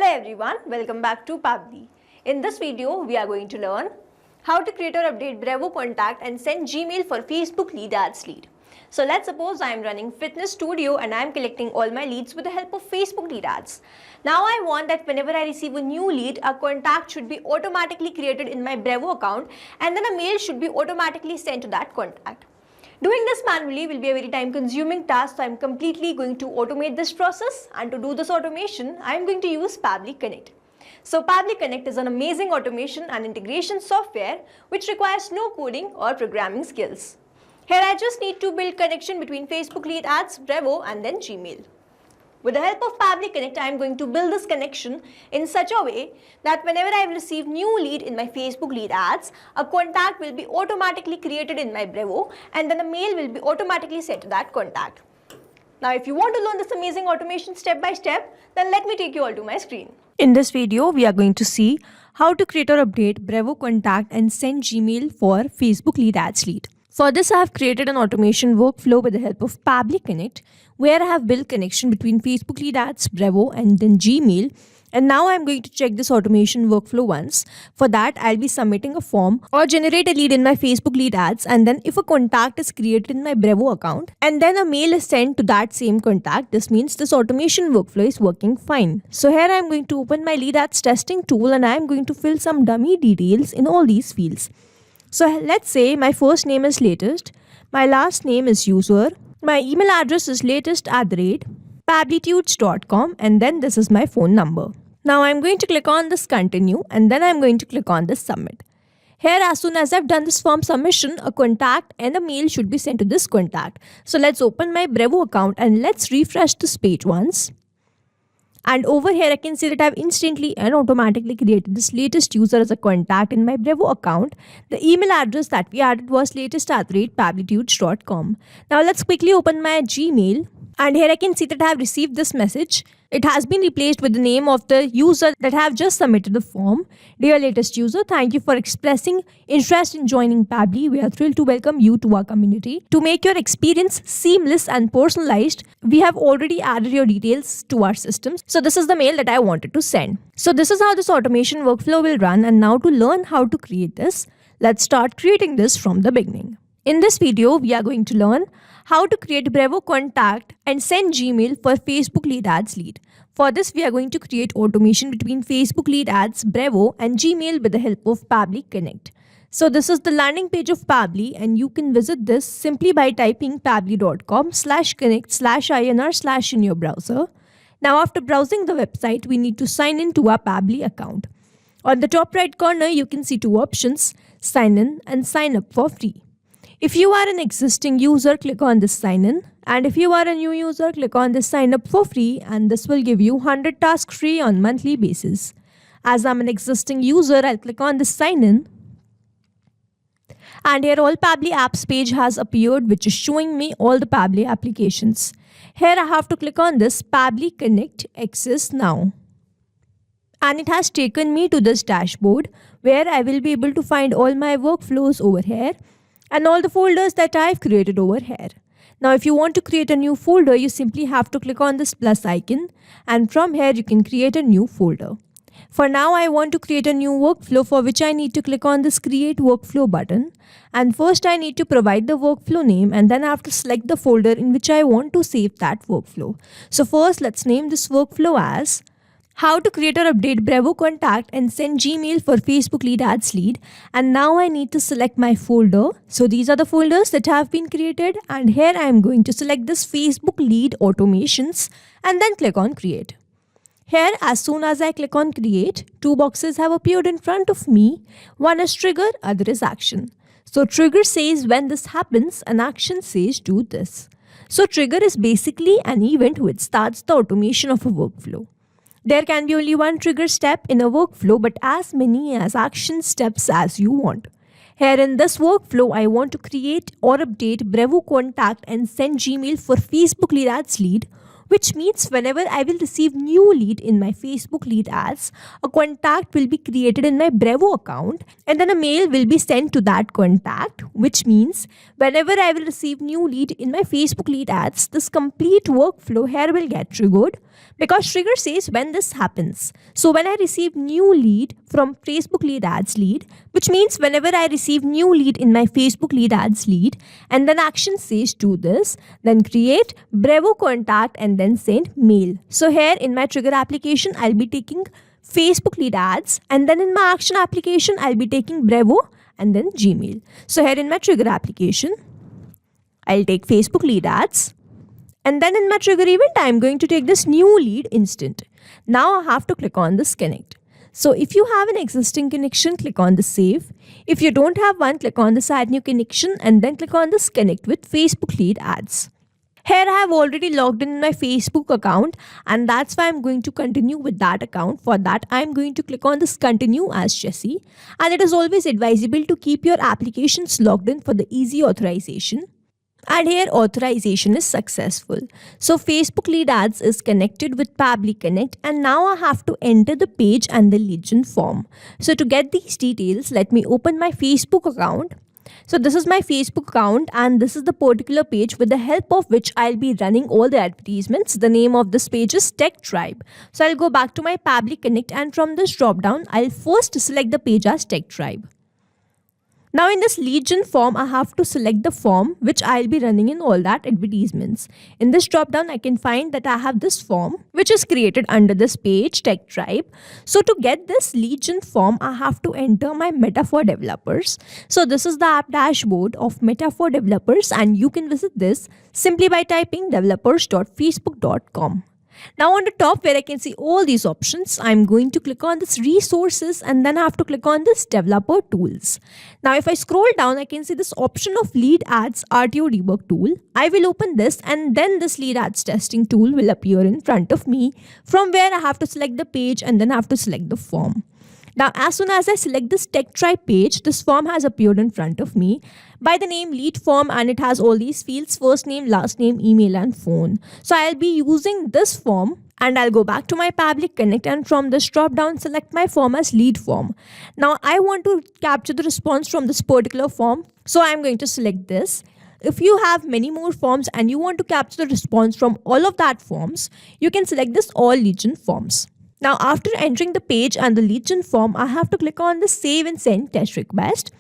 everyone, welcome back to Pabli. In this video, we are going to learn how to create or update Brevo contact and send Gmail for Facebook lead ads lead. So let's suppose I am running Fitness Studio and I am collecting all my leads with the help of Facebook lead ads. Now I want that whenever I receive a new lead, a contact should be automatically created in my Brevo account and then a mail should be automatically sent to that contact. Doing this manually will be a very time consuming task, so I am completely going to automate this process, and to do this automation, I am going to use Pabli Connect. So Pabli Connect is an amazing automation and integration software which requires no coding or programming skills. Here I just need to build connection between Facebook lead ads, Brevo and then Gmail. With the help of Pabli Connect, I am going to build this connection in such a way that whenever I receive new lead in my Facebook lead ads, a contact will be automatically created in my Brevo and then a mail will be automatically sent to that contact. Now if you want to learn this amazing automation step by step, then let me take you all to my screen. In this video, we are going to see how to create or update Brevo contact and send Gmail for Facebook lead ads lead. For this, I have created an automation workflow with the help of Pabli Connect, where I have built connection between Facebook lead ads, Brevo and then Gmail. And now I'm going to check this automation workflow once. For that, I'll be submitting a form or generate a lead in my Facebook lead ads, and then if a contact is created in my Brevo account and then a mail is sent to that same contact, this means this automation workflow is working fine. So here I'm going to open my lead ads testing tool and I'm going to fill some dummy details in all these fields. So let's say my first name is latest, my last name is user, my email address is latest@pablitudes.com, and then this is my phone number. Now I'm going to click on this continue and then I'm going to click on this submit. Here, as soon as I've done this form submission, a contact and a mail should be sent to this contact. So let's open my Brevo account and let's refresh this page once. And over here, I can see that I've instantly and automatically created this latest user as a contact in my Brevo account. The email address that we added was latest@pablitudes.com. Now let's quickly open my Gmail. And here I can see that I have received this message. It has been replaced with the name of the user that I have just submitted the form. Dear latest user, thank you for expressing interest in joining Pabli. We are thrilled to welcome you to our community. To make your experience seamless and personalized, we have already added your details to our systems. So this is the mail that I wanted to send. So this is how this automation workflow will run. And now to learn how to create this, let's start creating this from the beginning. In this video, we are going to learn how to create Brevo contact and send Gmail for Facebook lead ads lead. For this, we are going to create automation between Facebook lead ads, Brevo and Gmail with the help of Pabli Connect. So this is the landing page of Pabli, and you can visit this simply by typing pabli.com/connect/inr/ in your browser. Now after browsing the website, we need to sign in to our Pabli account. On the top right corner, you can see two options, sign in and sign up for free. If you are an existing user, click on this sign in, and if you are a new user, click on this sign up for free, and this will give you 100 tasks free on monthly basis. As I'm an existing user, I'll click on this sign in, and here all Pabli apps page has appeared, which is showing me all the Pabli applications. Here I have to click on this Pabli Connect Access Now. And it has taken me to this dashboard where I will be able to find all my workflows over here and all the folders that I've created over here. Now if you want to create a new folder, you simply have to click on this plus icon, and from here you can create a new folder. For now, I want to create a new workflow, for which I need to click on this create workflow button, and first I need to provide the workflow name, and then I have to select the folder in which I want to save that workflow. So first let's name this workflow as how to create or update Brevo contact and send Gmail for Facebook lead ads lead. And now I need to select my folder. So these are the folders that have been created, and here I am going to select this Facebook lead automations and then click on create. Here, as soon as I click on create, two boxes have appeared in front of me. One is trigger, other is action. So trigger says when this happens, and action says do this. So trigger is basically an event which starts the automation of a workflow. There can be only one trigger step in a workflow, but as many as action steps as you want. Here in this workflow, I want to create or update Brevo contact and send Gmail for Facebook lead ads lead, which means whenever I will receive new lead in my Facebook lead ads, a contact will be created in my Brevo account and then a mail will be sent to that contact, which means whenever I will receive new lead in my Facebook lead ads, this complete workflow here will get triggered. because trigger says when this happens. So when I receive new lead from Facebook lead ads lead, which means whenever I receive new lead in my Facebook lead ads lead, and then action says do this, then create Brevo contact and then send mail. So here in my trigger application, I'll be taking Facebook lead ads, and then in my action application, I'll be taking Brevo and then Gmail. So here in my trigger application, I'll take Facebook lead ads, and then in my trigger event, I'm going to take this new lead instant. Now I have to click on this connect. So if you have an existing connection, click on the save. If you don't have one, click on this add new connection and then click on this connect with Facebook lead ads. Here I have already logged in my Facebook account, and that's why I'm going to continue with that account. For that, I'm going to click on this continue as Jessie, and it is always advisable to keep your applications logged in for the easy authorization. And here authorization is successful. So Facebook lead ads is connected with Pabbly Connect, and now I have to enter the page and the lead gen form. So to get these details, let me open my Facebook account. So this is my Facebook account, and this is the particular page with the help of which I'll be running all the advertisements. The name of this page is Tech Tribe. So I'll go back to my Pabbly Connect, and from this drop down, I'll first select the page as Tech Tribe. Now in this lead gen form, I have to select the form which I'll be running in all that advertisements. In this drop down, I can find that I have this form which is created under this page Tech Tribe. So to get this lead gen form, I have to enter my Meta for Developers. So this is the app dashboard of Meta for Developers, and you can visit this simply by typing developers.facebook.com. Now on the top where I can see all these options, I'm going to click on this resources, and then I have to click on this developer tools. Now if I scroll down, I can see this option of lead ads RTO debug tool. I will open this, and then this lead ads testing tool will appear in front of me, from where I have to select the page and then I have to select the form. Now as soon as I select this Tech Tribe page, this form has appeared in front of me by the name lead form, and it has all these fields: first name, last name, email and phone. So I'll be using this form, and I'll go back to my Pabbly Connect, and from this drop down select my form as lead form. Now I want to capture the response from this particular form, so I'm going to select this. If you have many more forms and you want to capture the response from all of that forms, you can select this all lead gen forms. Now after entering the page and the lead gen form, I have to click on the save and send test request,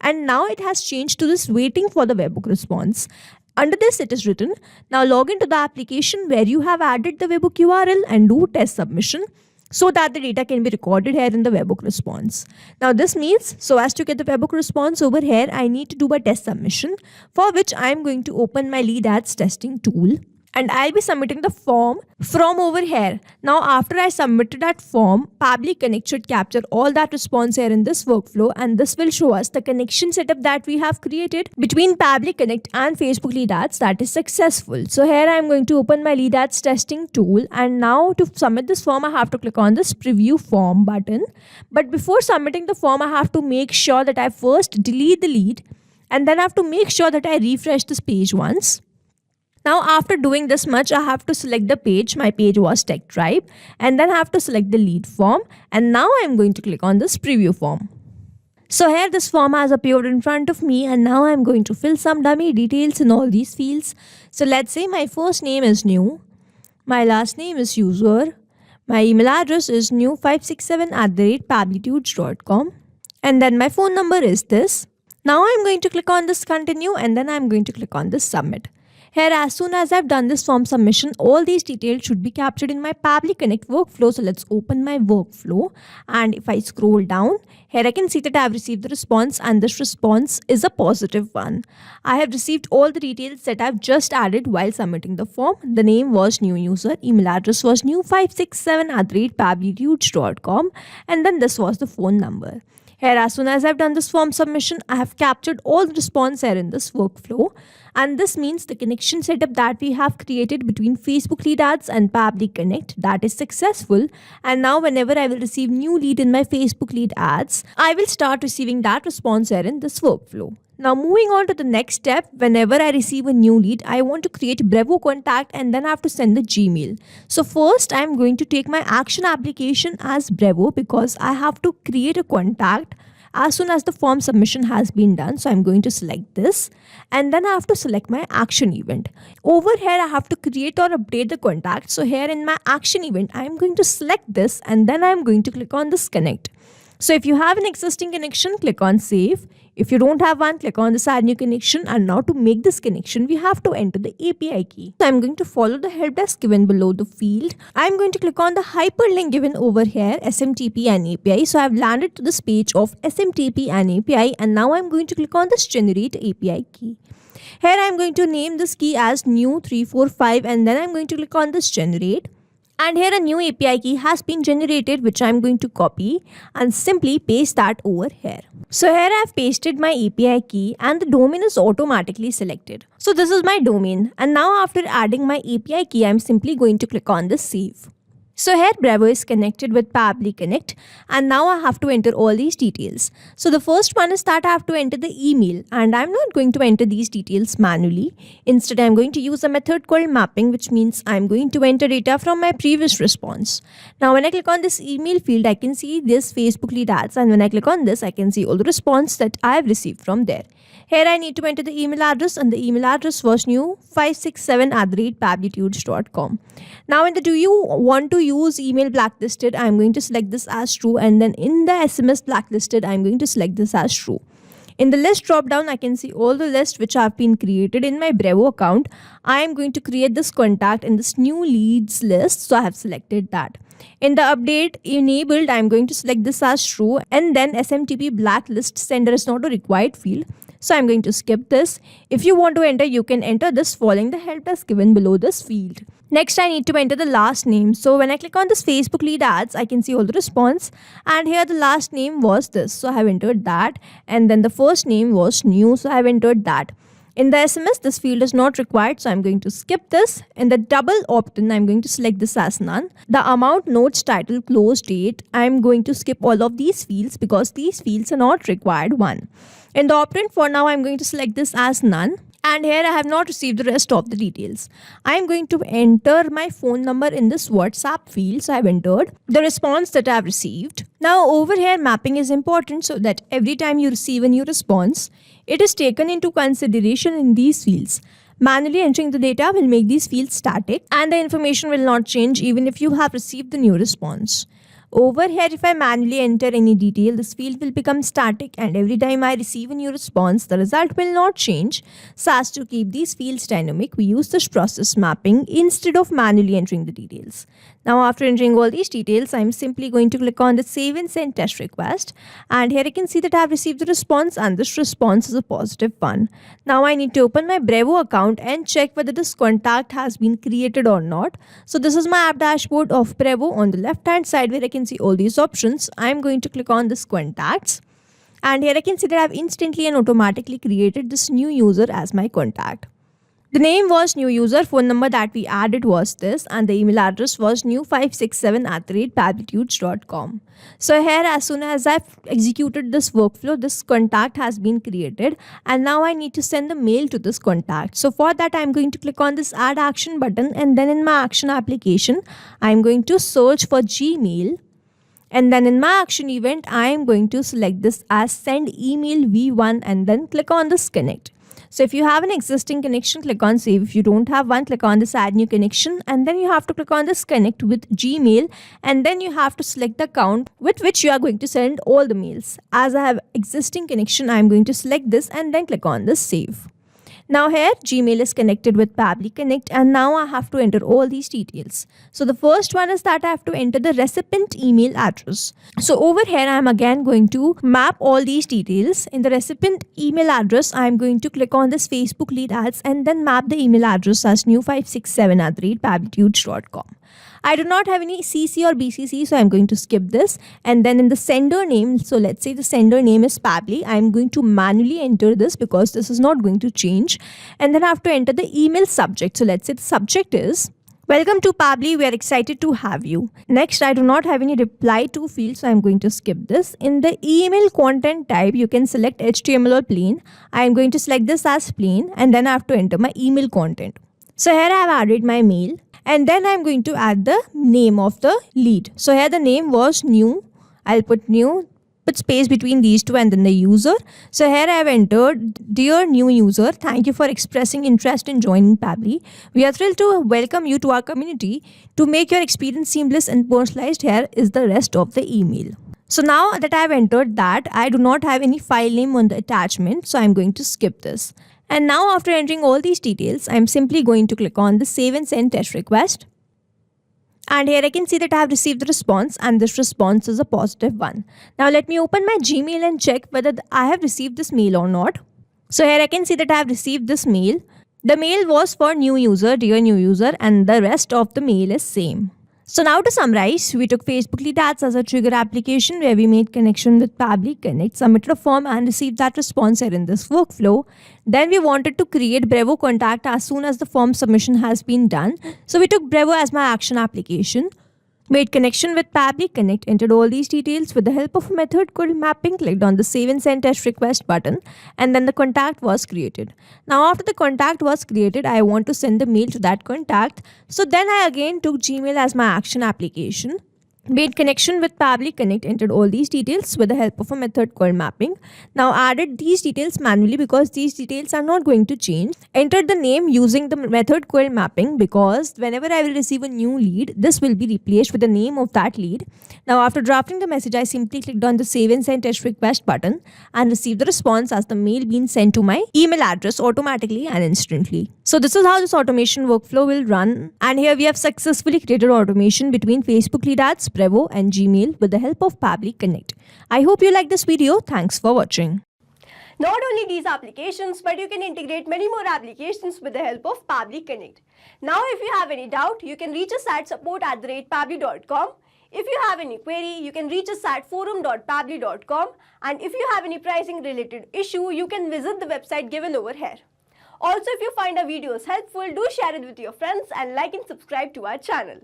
and now it has changed to this waiting for the webhook response. Under this it is written, now log into the application where you have added the webhook URL and do test submission so that the data can be recorded here in the webhook response. Now this means, so as to get the webhook response over here, I need to do a test submission, for which I am going to open my lead ads testing tool, and I'll be submitting the form from over here. Now after I submitted that form, Pabbly Connect should capture all that response here in this workflow, and this will show us the connection setup that we have created between Pabbly Connect and Facebook lead ads that is successful. So here I'm going to open my lead ads testing tool, and now to submit this form I have to click on this preview form button. But before submitting the form, I have to make sure that I first delete the lead, and then I have to make sure that I refresh this page once. Now after doing this much, I have to select the page. My page was Tech Tribe, and then I have to select the lead form, and now I'm going to click on this preview form. So here this form has appeared in front of me, and now I'm going to fill some dummy details in all these fields. So let's say my first name is new, my last name is user, my email address is new567@pabblytudes.com, and then my phone number is this. Now I'm going to click on this continue, and then I'm going to click on this submit. Here, as soon as I've done this form submission, all these details should be captured in my Pabbly Connect workflow. So let's open my workflow, and if I scroll down, here I can see that I've received the response, and this response is a positive one. I have received all the details that I've just added while submitting the form. The name was new user, email address was new567@pabblytudes.com, and then this was the phone number. Here, as soon as I've done this form submission, I have captured all the response here in this workflow. And this means the connection setup that we have created between Facebook lead ads and Pabbly Connect, that is successful. And now whenever I will receive new lead in my Facebook lead ads, I will start receiving that response here in this workflow. Now moving on to the next step, whenever I receive a new lead, I want to create Brevo contact, and then I have to send the Gmail. So first I am going to take my action application as Brevo, because I have to create a contact as soon as the form submission has been done. So I'm going to select this, and then I have to select my action event. Over here I have to create or update the contact. So here in my action event, I'm going to select this, and then I'm going to click on this connect. So if you have an existing connection, click on save. If you don't have one, click on this add new connection. And now to make this connection, we have to enter the API key. So I'm going to follow the help desk given below the field. I'm going to click on the hyperlink given over here, SMTP and API. So I've landed to this page of SMTP and API, and now I'm going to click on this generate API key. Here I'm going to name this key as new345, and then I'm going to click on this generate. And here a new API key has been generated, which I'm going to copy and simply paste that over here. So here I've pasted my API key and the domain is automatically selected. So this is my domain, and now after adding my API key, I'm simply going to click on this save. So here Bravo is connected with Pabbly Connect, and now I have to enter all these details. So the first one is that I have to enter the email, and I'm not going to enter these details manually. Instead, I'm going to use a method called mapping, which means I'm going to enter data from my previous response. Now when I click on this email field, I can see this Facebook lead ads, and when I click on this, I can see all the response that I have received from there. Here I need to enter the email address, and the email address was new567@pabblytudes.com. Now in the do you want to use email blacklisted, I'm going to select this as true, and then in the SMS blacklisted, I'm going to select this as true. In the list drop down, I can see all the lists which have been created in my Bravo account. I am going to create this contact in this new leads list, so I have selected that. In the update enabled, I'm going to select this as true, and then SMTP blacklist sender is not a required field. So I'm going to skip this. If you want to enter, you can enter this following the help desk given below this field. Next, I need to enter the last name. So when I click on this Facebook lead ads, I can see all the response. And here the last name was this. So I have entered that. And then the first name was new. So I have entered that. In the SMS, this field is not required, so I'm going to skip this. In the double opt-in, I'm going to select this as none. The amount, notes, title, close date, I'm going to skip all of these fields because these fields are not required one. In the opt-in, for now, I'm going to select this as none. And here I have not received the rest of the details. I'm going to enter my phone number in this WhatsApp field. So I've entered the response that I've received. Now over here, mapping is important so that every time you receive a new response, it is taken into consideration in these fields. Manually entering the data will make these fields static, and the information will not change even if you have received the new response. Over here, if I manually enter any detail, this field will become static, and every time I receive a new response, the result will not change. So as to keep these fields dynamic, we use this process mapping instead of manually entering the details. Now after entering all these details, I'm simply going to click on the save and send test request, and here I can see that I have received the response, and this response is a positive one. Now I need to open my Bravo account and check whether this contact has been created or not. So this is my app dashboard of Bravo. On the left hand side where I can see all these options, I'm going to click on this contacts, and here I can see that I've instantly and automatically created this new user as my contact. The name was new user, phone number that we added was this, and the email address was new567@pabblytudes.com. So here, as soon as I've executed this workflow, this contact has been created, and now I need to send the mail to this contact. So for that, I'm going to click on this add action button, and then in my action application, I'm going to search for Gmail. And then in my action event, I am going to select this as send email v1 and then click on this connect. So if you have an existing connection, click on save. If you don't have one, click on this add new connection, and then you have to click on this connect with Gmail, and then you have to select the account with which you are going to send all the mails. As I have existing connection, I am going to select this and then click on this save. Now here Gmail is connected with Pabbly Connect, and now I have to enter all these details. So the first one is that I have to enter the recipient email address. So over here I am again going to map all these details. In the recipient email address, I am going to click on this Facebook lead ads and then map the email address as new567@pabblytudes.com. I do not have any CC or BCC, so I'm going to skip this. And then in the sender name, so let's say the sender name is Pabbly, I'm going to manually enter this because this is not going to change. And then I have to enter the email subject. So let's say the subject is welcome to Pabbly, we are excited to have you. Next, I do not have any reply to field, so I'm going to skip this. In the email content type, you can select HTML or plain. I am going to select this as plain, and then I have to enter my email content. So here I have added my mail, and then I'm going to add the name of the lead. So here the name was new. I'll put new put space between these two and then the user. So here I have entered, dear new user, thank you for expressing interest in joining Pabbly. We are thrilled to welcome you to our community. To make your experience seamless and personalized, here is the rest of the email. So now that I have entered that, I do not have any file name on the attachment, so I'm going to skip this. And now after entering all these details, I'm simply going to click on the save and send test request. And here I can see that I have received the response, and this response is a positive one. Now let me open my Gmail and check whether I have received this mail or not. So here I can see that I have received this mail. The mail was for new user, dear new user, and the rest of the mail is same. So now to summarize, we took Facebook Lead Ads as a trigger application where we made connection with Pabbly Connect, submitted a form and received that response here in this workflow. Then we wanted to create Brevo contact as soon as the form submission has been done. So we took Brevo as my action application, made connection with Pabbly Connect, entered all these details with the help of a method called mapping, clicked on the save and send test request button, and then the contact was created. Now after the contact was created, I want to send the mail to that contact. So then I again took Gmail as my action application, made connection with Pabbly Connect, entered all these details with the help of a method called mapping. Now added these details manually because these details are not going to change. Entered the name using the method called mapping because whenever I will receive a new lead, this will be replaced with the name of that lead. Now after drafting the message, I simply clicked on the save and send test request button and received the response as the mail being sent to my email address automatically and instantly. So this is how this automation workflow will run. And here we have successfully created automation between Facebook Lead Ads, Brevo and Gmail with the help of Pabbly Connect. I hope you like this video. Thanks for watching. Not only these applications, but you can integrate many more applications with the help of Pabbly Connect. Now if you have any doubt, you can reach us at support@pabbly.com. If you have any query, you can reach us at forum.pabbly.com, and if you have any pricing related issue, you can visit the website given over here. Also, if you find our videos helpful, do share it with your friends and like and subscribe to our channel.